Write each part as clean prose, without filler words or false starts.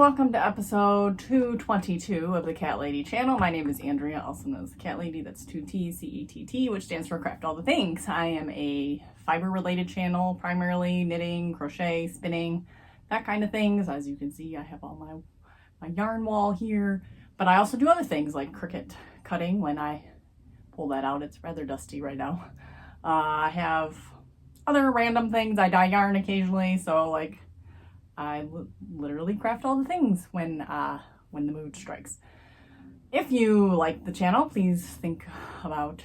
welcome to episode 222 of the Cat Lady channel. My name is Andrea, also known as the Cat Lady. That's 2T, C-E-T-T, which stands for Craft All the Things. I am a fiber-related channel, primarily knitting, crochet, spinning, that kind of things. As you can see, I have all my yarn wall here, but I also do other things like Cricut cutting. When I pull that out, it's rather dusty right now. I have other random things. I dye yarn occasionally, so like I literally craft all the things when the mood strikes. If you like the channel, please think about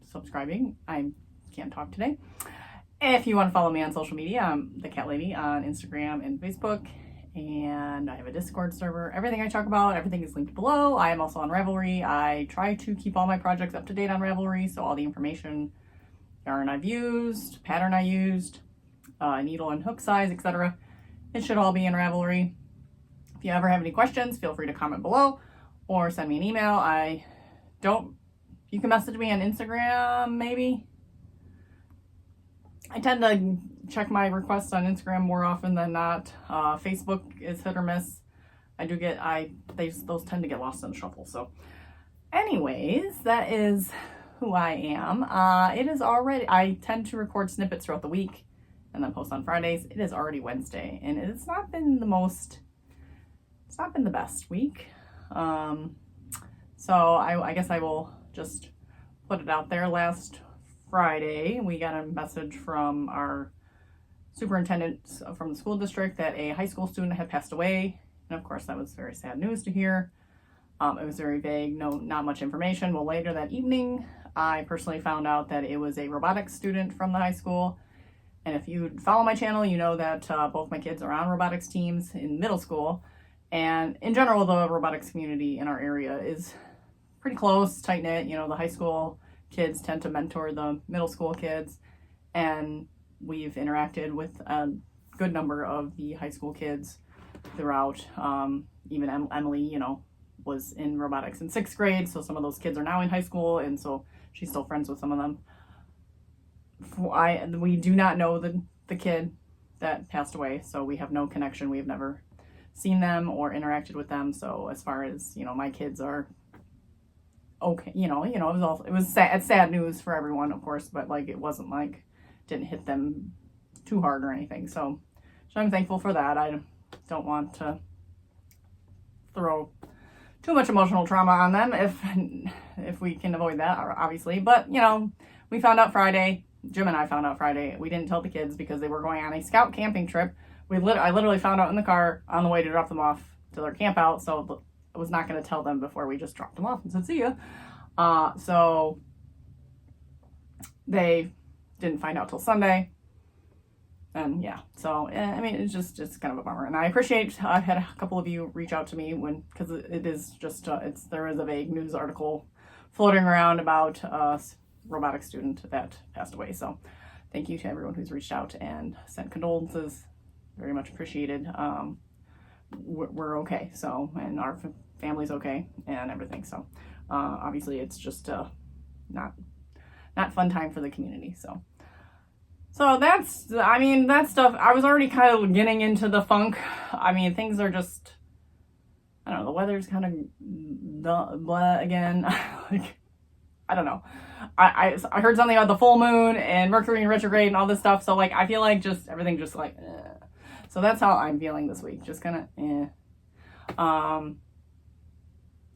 subscribing. I can't talk today. If you want to follow me on social media, I'm the Cat Lady on Instagram and Facebook, and I have a Discord server. Everything I talk about, everything is linked below. I am also on Ravelry. I try to keep all my projects up to date on Ravelry, so all the information, yarn I've used, pattern I used, needle and hook size, etc. It should all be in Ravelry. If you ever have any questions, feel free to comment below or send me an email. You can message me on Instagram, maybe. I tend to check my requests on Instagram more often than not. Facebook is hit or miss. Those tend to get lost in the shuffle. So anyways, that is who I am. I tend to record snippets throughout the week and then post on Fridays. It is already Wednesday, and it's not been the best week. So I guess I will just put it out there. Last Friday, we got a message from our superintendent from the school district that a high school student had passed away. And of course, that was very sad news to hear. It was very vague, not much information. Well, later that evening, I personally found out that it was a robotics student from the high school. And if you follow my channel, you know that both my kids are on robotics teams in middle school. And in general, the robotics community in our area is pretty close, tight-knit. You know, the high school kids tend to mentor the middle school kids. And we've interacted with a good number of the high school kids throughout. Even Emily, was in robotics in 6th grade. So some of those kids are now in high school. And so she's still friends with some of them. We do not know the kid that passed away, so we have no connection. We have never seen them or interacted with them. So as far as my kids are okay, it was sad news for everyone, of course, but like it wasn't like didn't hit them too hard or anything. So I'm thankful for that. I don't want to throw too much emotional trauma on them if we can avoid that, obviously. But we found out Friday. Jim and I found out Friday. We didn't tell the kids because they were going on a scout camping trip. I literally found out in the car on the way to drop them off to their camp out. So I was not going to tell them before we just dropped them off and said, see ya. So they didn't find out till Sunday. And yeah, so it's just kind of a bummer. And I appreciate, I've had a couple of you reach out to me because it is just, there is a vague news article floating around about robotics student that passed away. So thank you to everyone who's reached out and sent condolences. Very much appreciated. We're okay. So, and our family's okay and everything. So obviously it's just not fun time for the community. So that stuff, I was already kind of getting into the funk. Things are just, I don't know, the weather's kind of blah again. I don't know. I heard something about the full moon and Mercury in retrograde and all this stuff. So I feel like just everything just like, So that's how I'm feeling this week. Just kind of,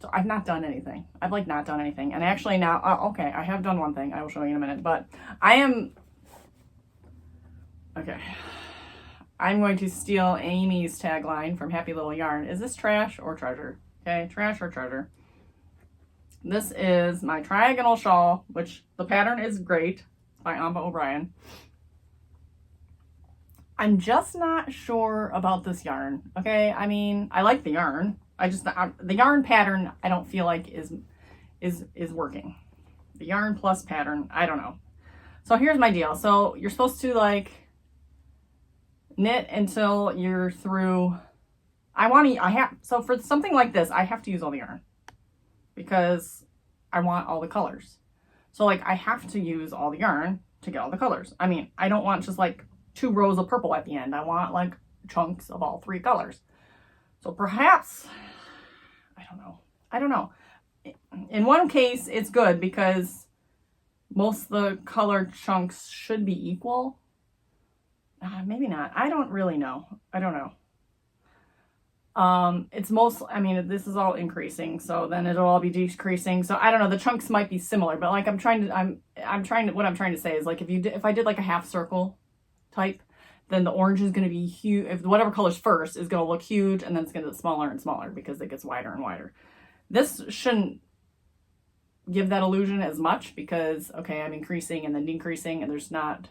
So I've not done anything. I've not done anything. And actually now, okay, I have done one thing. I will show you in a minute. But I'm going to steal Amy's tagline from Happy Little Yarn. Is this trash or treasure? Okay, trash or treasure. This is my Triagonal shawl, which the pattern is great, by Amba O'Brien. I'm just not sure about this yarn, okay? I like the yarn. The yarn pattern, I don't feel like is working. The yarn plus pattern, I don't know. So here's my deal. So you're supposed to knit until you're through. So for something like this, I have to use all the yarn because I want all the colors. So I have to use all the yarn to get all the colors. I don't want just 2 rows of purple at the end. I want chunks of all 3 colors. So perhaps, I don't know. In one case, it's good because most of the color chunks should be equal. Maybe not. I don't really know. I don't know. It's I mean, this is all increasing, so then it'll all be decreasing. So I don't know, the chunks might be similar, but like what I'm trying to say is like if I did like a half circle type, then the orange is going to be huge. If whatever color's first is going to look huge, and then it's going to get smaller and smaller because it gets wider and wider. This shouldn't give that illusion as much because, okay, I'm increasing and then decreasing, and there's not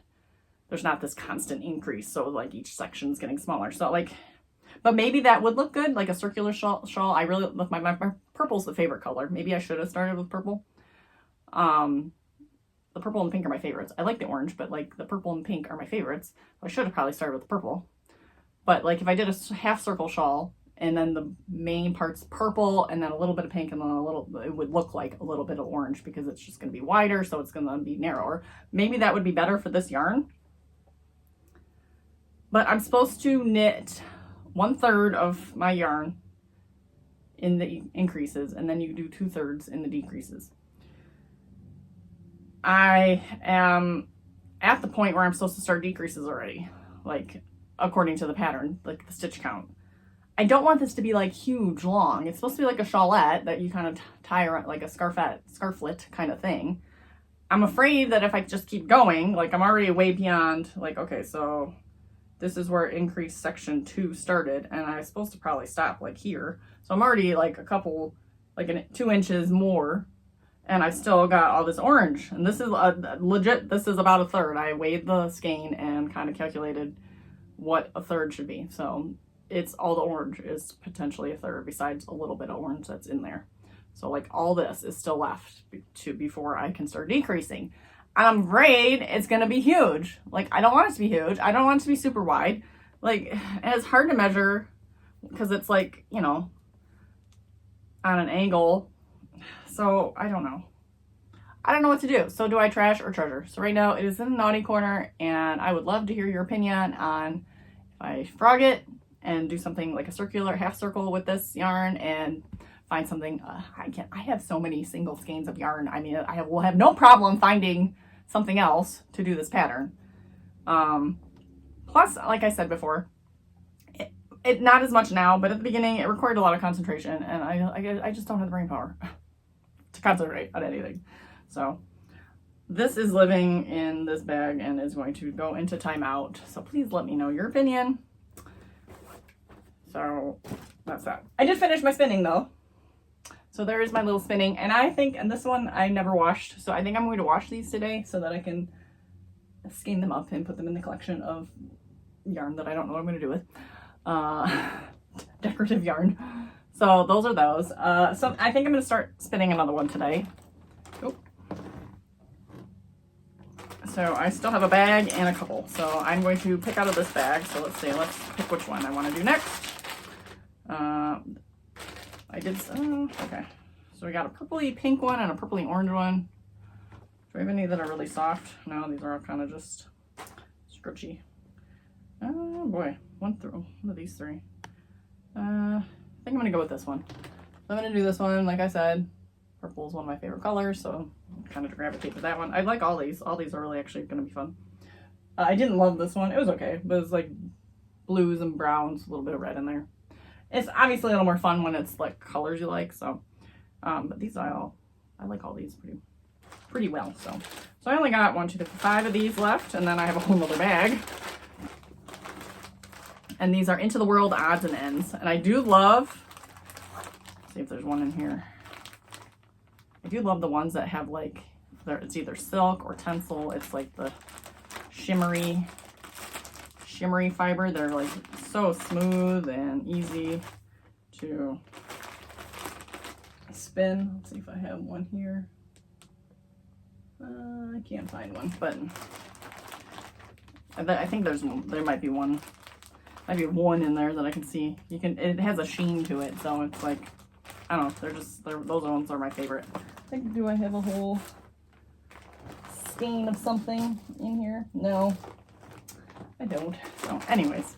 this constant increase. So like each section is getting smaller. So like, but maybe that would look good, like a circular shawl. I really look, my purple's the favorite color. Maybe I should have started with purple. The purple and pink are my favorites. I like the orange, but like the purple and pink are my favorites. I should have probably started with the purple. But like if I did a half circle shawl and then the main part's purple and then a little bit of pink and then it would look like a little bit of orange because it's just going to be wider, so it's going to be narrower. Maybe that would be better for this yarn. But I'm supposed to knit 1/3 of my yarn in the increases, and then you do 2/3 in the decreases. I am at the point where I'm supposed to start decreases already, like according to the pattern, like the stitch count. I don't want this to be like huge long. It's supposed to be like a shawlette that you kind of tie around, like a scarflet kind of thing. I'm afraid that if I just keep going, like I'm already way beyond, like, okay, so this is where increase section 2 started, and I'm supposed to probably stop like here. So I'm already like a couple, like 2 inches more, and I still got all this orange. And this is legit, this is about 1/3. I weighed the skein and kind of calculated what 1/3 should be. So it's all the orange is potentially 1/3 besides a little bit of orange that's in there. So like all this is still left before I can start decreasing. I'm afraid it's going to be huge. Like, I don't want it to be huge. I don't want it to be super wide. Like, and it's hard to measure because it's like, you know, on an angle. So I don't know. I don't know what to do. So do I trash or treasure? So right now it is in the naughty corner, and I would love to hear your opinion on if I frog it and do something like a circular half circle with this yarn and find something. I have so many single skeins of yarn. I mean, will have no problem finding something else to do this pattern. Plus, like I said before, it not as much now, but at the beginning it required a lot of concentration, and I just don't have the brain power to concentrate on anything. So this is living in this bag and is going to go into timeout. So please let me know your opinion. So that's that. I did finish my spinning though. So there is my little spinning, and I think, and this one I never washed, so I think I'm going to wash these today so that I can skein them up and put them in the collection of yarn that I don't know what I'm going to do with. Decorative yarn. So those are those. So I think I'm going to start spinning another one today. Oh. So I still have a bag and a couple. So I'm going to pick out of this bag. So let's see, let's pick which one I want to do next. Okay. So we got a purpley pink one and a purpley orange one. Do we have any that are really soft? No, these are all kind of just scritchy. Oh boy, one of these 3. I think I'm gonna go with this one. So I'm gonna do this one, like I said. Purple is one of my favorite colors, so I'm kind of gravitate to that one. I like all these. All these are really actually gonna be fun. I didn't love this one. It was okay, but it's like blues and browns, a little bit of red in there. It's obviously a little more fun when it's like colors you like. So, but these I like all these pretty well. So I only got 1, 2, 3, 5 of these left, and then I have a whole other bag. And these are Into the World odds and ends. And I do love, let's see if there's one in here. I do love the ones that have like, it's either silk or tencel. It's like the shimmery fiber. They're like so smooth and easy to spin. Let's see if I have one here. I can't find one, but I think there might be one. Might be one in there that I can see. It has a sheen to it, so it's like, I don't know, those ones are my favorite. Do I have a whole skein of something in here? No, I don't. So anyways,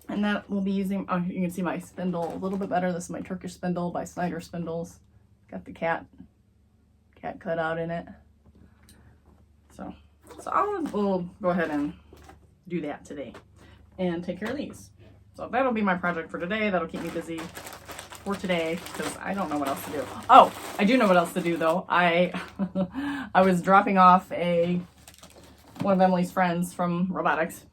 And that will be using, oh, you can see my spindle a little bit better. This is my Turkish spindle by Snyder Spindles. Got the cat cut out in it. So we'll go ahead and do that today and take care of these. So that'll be my project for today. That'll keep me busy for today because I don't know what else to do. Oh, I do know what else to do though. I was dropping off one of Emily's friends from robotics.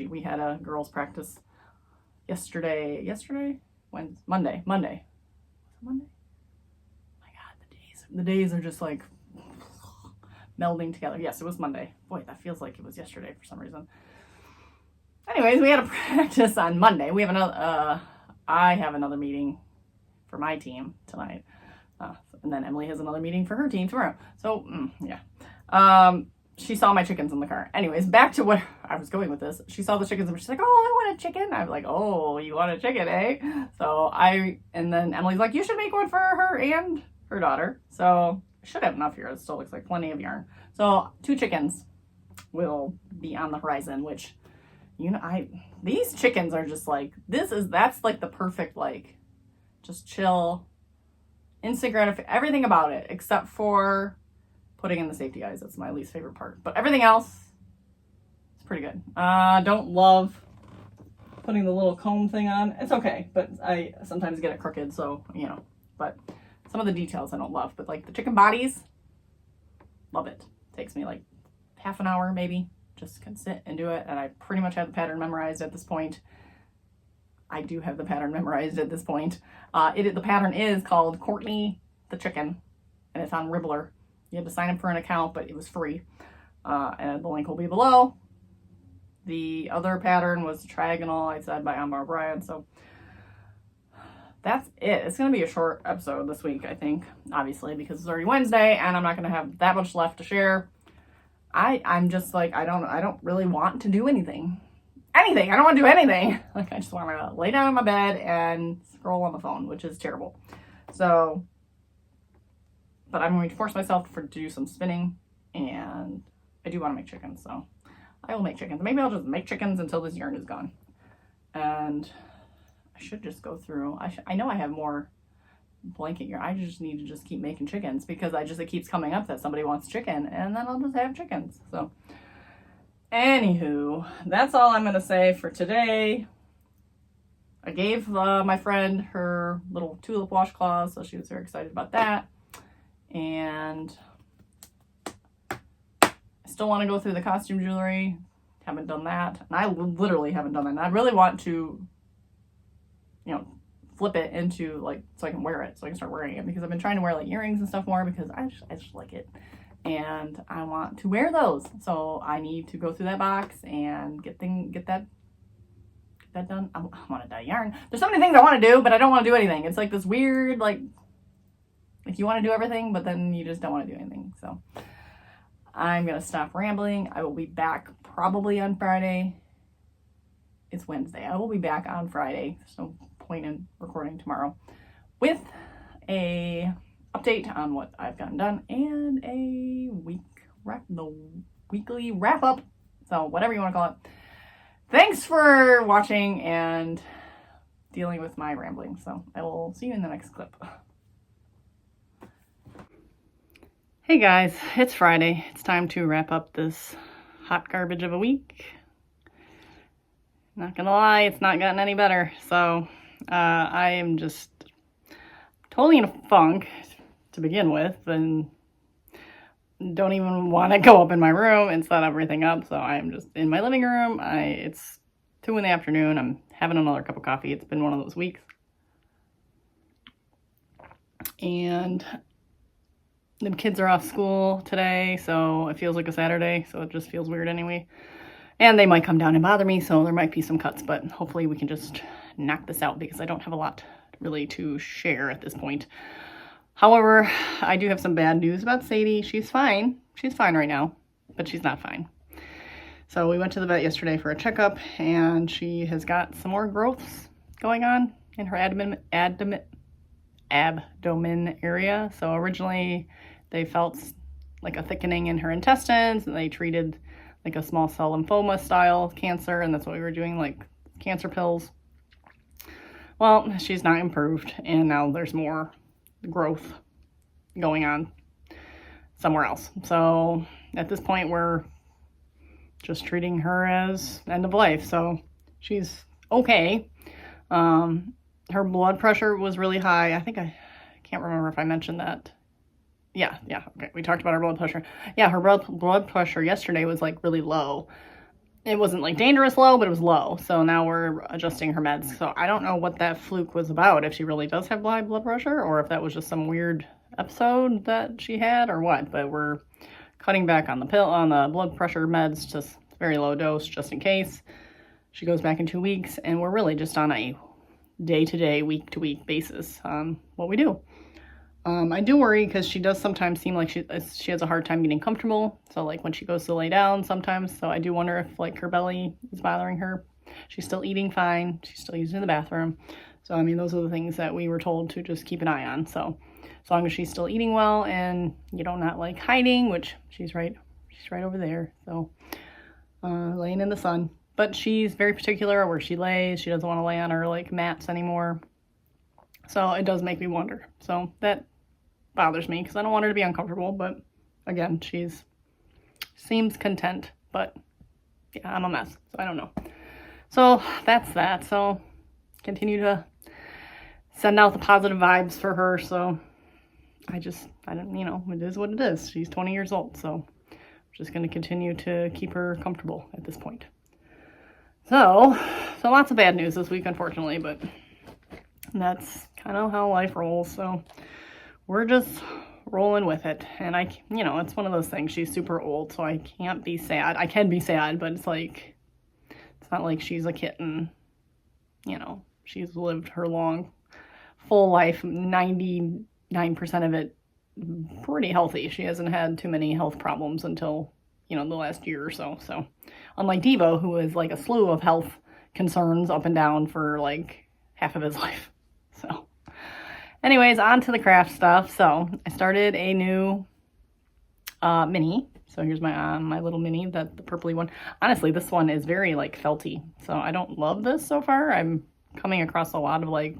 We had a girls practice yesterday, Monday. Was it Monday? Oh my God, the days are just like melding together. Yes, it was Monday. Boy, that feels like it was yesterday for some reason. Anyways, we had a practice on Monday. We have another, I have another meeting for my team tonight. And then Emily has another meeting for her team tomorrow. So, yeah. She saw my chickens in the car. Anyways, back to what I was going with this. She saw the chickens and she's like, oh, I want a chicken. I was like, oh, you want a chicken, eh? So and then Emily's like, you should make one for her and her daughter. So I should have enough here. It still looks like plenty of yarn. So 2 chickens will be on the horizon, which, you know, these chickens are just like, that's like the perfect, like, just chill, instant gratification, everything about it, except for putting in the safety eyes. That's my least favorite part. But everything else is pretty good. Don't love putting the little comb thing on. It's okay, but I sometimes get it crooked, so, you know. But some of the details I don't love. But, like, the chicken bodies, love it. Takes me, like, half an hour, maybe. Just can sit and do it. And I pretty much have the pattern memorized at this point. I do have the pattern memorized at this point. The pattern is called Courtney the Chicken, and it's on Ravelry. You had to sign up for an account, but it was free. And the link will be below. The other pattern was Triagonal, I said, by Amber O'Brien. So that's it. It's going to be a short episode this week, I think, obviously, because it's already Wednesday, and I'm not going to have that much left to share. I'm just like, I don't really want to do anything. I don't want to do anything. Like, I just want to lay down in my bed and scroll on the phone, which is terrible. So, but I'm going to force myself to do some spinning, and I do want to make chickens, so I will make chickens. Maybe I'll just make chickens until this yarn is gone. And I should just go through. I know I have more blanket yarn. I just need to just keep making chickens because it keeps coming up that somebody wants chicken, and then I'll just have chickens. So, anywho, that's all I'm going to say for today. I gave my friend her little tulip washcloths, so she was very excited about that. And I still want to go through the costume jewelry. Haven't done that. And I literally haven't done that. And I really want to, you know, flip it into, like, so I can wear it, so I can start wearing it, because I've been trying to wear, like, earrings and stuff more because I just like it. And I want to wear those. So I need to go through that box and get that done. I want to dye yarn. There's so many things I want to do, but I don't want to do anything. It's like this weird, like you want to do everything, but then you just don't want to do anything. So I'm going to stop rambling. I will be back probably on Friday. It's Wednesday. I will be back on Friday. There's no point in recording tomorrow with a update on what I've gotten done and the weekly wrap up. So whatever you want to call it. Thanks for watching and dealing with my rambling. So I will see you in the next clip. Hey guys, it's Friday. It's time to wrap up this hot garbage of a week. Not gonna lie, it's not gotten any better. So I am just totally in a funk to begin with, and don't even want to go up in my room and set everything up. So I'm just in my living room. It's 2 in the afternoon. I'm having another cup of coffee. It's been one of those weeks. And the kids are off school today, so it feels like a Saturday, so it just feels weird anyway. And they might come down and bother me, so there might be some cuts, but hopefully we can just knock this out because I don't have a lot really to share at this point. However, I do have some bad news about Sadie. She's fine. She's fine right now, but she's not fine. So we went to the vet yesterday for a checkup, and she has got some more growths going on in her abdomen area. So originally they felt like a thickening in her intestines, and they treated like a small cell lymphoma style cancer, and that's what we were doing, like cancer pills. Well, she's not improved, and now there's more growth going on somewhere else. So at this point, we're just treating her as end of life. So she's okay. Her blood pressure was really high. I can't remember if I mentioned that. Yeah, okay. We talked about her blood pressure. Yeah, her blood pressure yesterday was like really low. It wasn't like dangerous low, but it was low. So now we're adjusting her meds. So I don't know what that fluke was about, if she really does have high blood pressure or if that was just some weird episode that she had or what. But we're cutting back on the blood pressure meds, just very low dose just in case. She goes back in 2 weeks, and we're really just on a day-to-day, week-to-week basis on what we do. I do worry because she does sometimes seem like she has a hard time getting comfortable. So like when she goes to lay down sometimes. So I do wonder if like her belly is bothering her. She's still eating fine. She's still using the bathroom. So I mean, those are the things that we were told to just keep an eye on. So as long as she's still eating well and not like hiding, which she's right over there. So laying in the sun. But she's very particular where she lays. She doesn't want to lay on her like mats anymore. So it does make me wonder. So that bothers me because I don't want her to be uncomfortable. But again, seems content. But yeah, I'm a mess. So I don't know. So that's that. So continue to send out the positive vibes for her. So I don't, it is what it is. She's 20 years old. So I'm just going to continue to keep her comfortable at this point. So lots of bad news this week, unfortunately, but that's kind of how life rolls. So we're just rolling with it. And it's one of those things. She's super old, so I can't be sad. I can be sad, but it's not like she's a kitten. She's lived her long, full life, 99% of it pretty healthy. She hasn't had too many health problems until, the last year or so. So unlike Devo, who is like a slew of health concerns up and down for like half of his life. So anyways, on to the craft stuff. So I started a new mini. So here's my little mini, the purpley one. Honestly, this one is very like felty. So I don't love this so far. I'm coming across a lot of like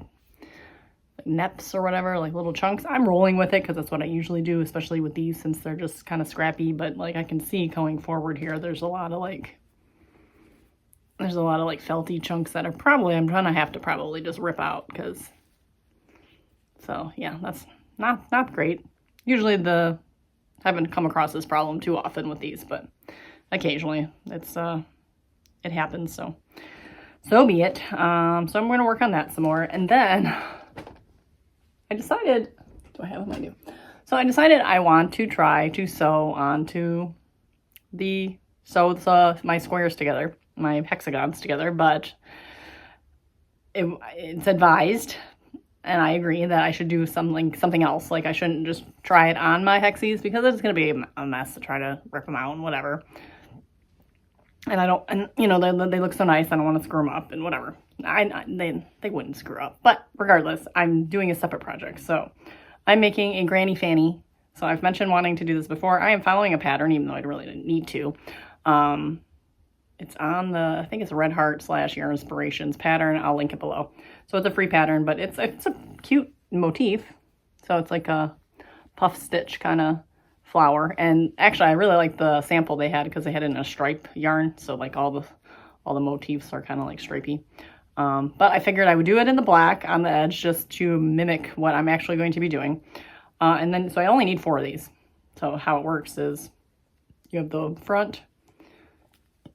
neps or whatever, like little chunks. I'm rolling with it because that's what I usually do, especially with these since they're just kind of scrappy. But like I can see going forward here, there's a lot of like felty chunks that I'm gonna have to probably just rip out because. So yeah, that's not great. Usually I haven't come across this problem too often with these, but occasionally it happens. So be it. So I'm going to work on that some more. And then I decided, I decided I want to try to sew onto my squares together, my hexagons together, but it's advised, and I agree that I should do something else. Like I shouldn't just try it on my hexies because it's going to be a mess to try to rip them out and whatever. And they look so nice. I don't want to screw them up and whatever. They wouldn't screw up. But regardless, I'm doing a separate project. So I'm making a granny Fanny. So I've mentioned wanting to do this before. I am following a pattern, even though I really didn't need to. It's on I think it's a Red Heart / Your Inspirations pattern. I'll link it below. So it's a free pattern, but it's a cute motif. So it's like a puff stitch kind of flower. And actually, I really like the sample they had because they had it in a stripe yarn. So like all the motifs are kind of like stripey. But I figured I would do it in the black on the edge just to mimic what I'm actually going to be doing. And then, so I only need 4 of these. So how it works is you have the front,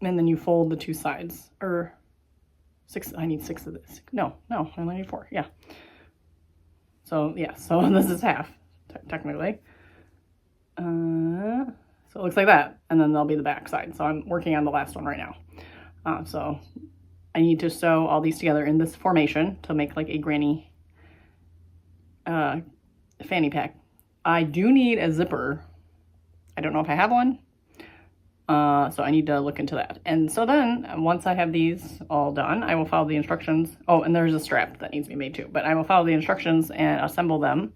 and then you fold the 2 sides, or 6. I need 6 of this. No, I only need 4. Yeah. So yeah, so this is half technically. So it looks like that, and then there'll be the back side. So I'm working on the last one right now. So I need to sew all these together in this formation to make like a granny fanny pack. I do need a zipper. I don't know if I have one. So I need to look into that. And so then once I have these all done, I will follow the instructions. Oh, and there's a strap that needs to be made too, but I will follow the instructions and assemble them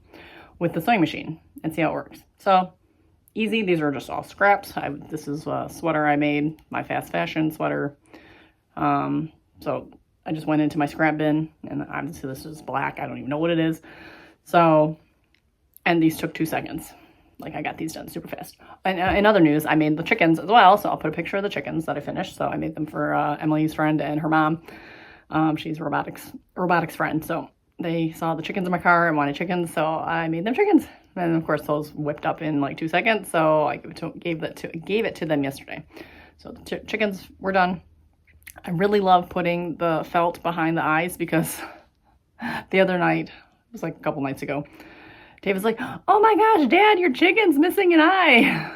with the sewing machine and see how it works. So easy. These are just all scraps. This is a sweater I made, my fast fashion sweater. So I just went into my scrap bin, and obviously this is black. I don't even know what it is. So, and these took 2 seconds. Like, I got these done super fast. And in other news, I made the chickens as well. So I'll put a picture of the chickens that I finished. So I made them for Emily's friend and her mom. She's a robotics friend. So they saw the chickens in my car and wanted chickens. So I made them chickens. And of course, those whipped up in like 2 seconds. So I gave it to them yesterday. So the chickens were done. I really love putting the felt behind the eyes because the other night, it was like a couple nights ago, Dave was like, oh my gosh, Dad, your chicken's missing an eye.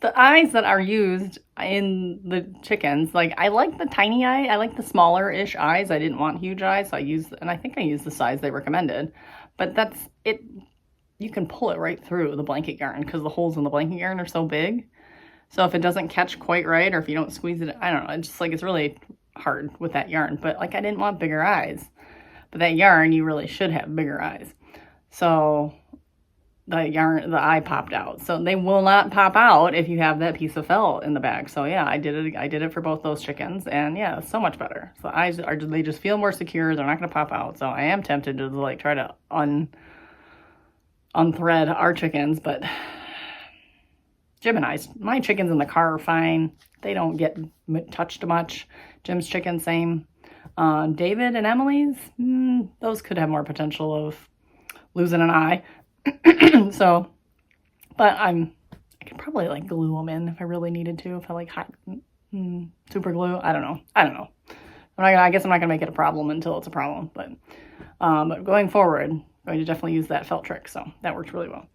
The eyes that are used in the chickens, like I like the tiny eye. I like the smaller-ish eyes. I didn't want huge eyes, so I think I used the size they recommended. But that's it. You can pull it right through the blanket yarn because the holes in the blanket yarn are so big. So if it doesn't catch quite right, or if you don't squeeze it, I don't know. It's just like, it's really hard with that yarn. But like, I didn't want bigger eyes. But that yarn, you really should have bigger eyes. So the eye popped out. So they will not pop out if you have that piece of felt in the bag. So yeah, I did it for both those chickens, and yeah, so much better. So they just feel more secure. They're not going to pop out. So I am tempted to like try to unthread our chickens, but Jim and my chickens in the car are fine. They don't get touched much. Jim's chicken, same. David and Emily's, those could have more potential of losing an eye. So, but I could probably like glue them in if I really needed to, if I like hot super glue. I don't know. I guess I'm not gonna make it a problem until it's a problem, but going forward, I'm going to definitely use that felt trick. So that works really well.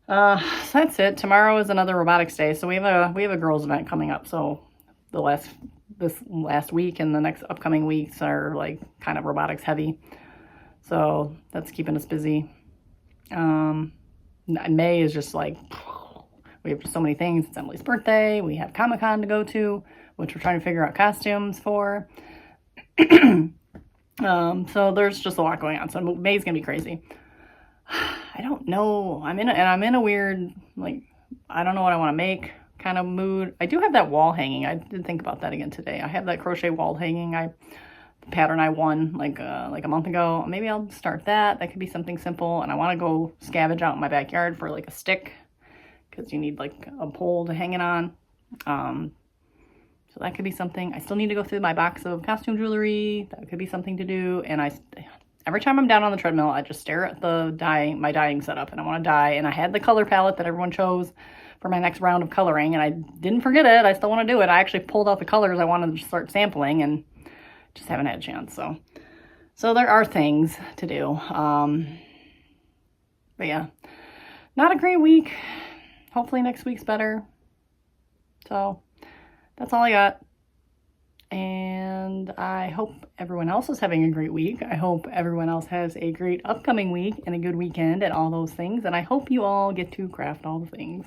So that's it. Tomorrow is another robotics day. So we have a girls event coming up. So this last week and the next upcoming weeks are like kind of robotics heavy. So that's keeping us busy. May is just like, we have so many things. It's Emily's birthday. We have Comic-Con to go to, which we're trying to figure out costumes for. So there's just a lot going on. So May's gonna be crazy. I don't know. I'm in a weird, like, I don't know what I want to make kind of mood. I do have that wall hanging. I did think about that again today. I have that crochet wall hanging. The pattern I won like a month ago. Maybe I'll start that. That could be something simple. And I want to go scavenge out in my backyard for like a stick, because you need like a pole to hang it on. So that could be something. I still need to go through my box of costume jewelry. That could be something to do. And every time I'm down on the treadmill, I just stare at my dyeing setup, and I want to dye. And I had the color palette that everyone chose for my next round of coloring, and I didn't forget it. I still want to do it. I actually pulled out the colors I wanted to start sampling, and just haven't had a chance. So there are things to do. But yeah, not a great week. Hopefully next week's better. So that's all I got. And I hope everyone else is having a great week. I hope everyone else has a great upcoming week and a good weekend and all those things. And I hope you all get to craft all the things.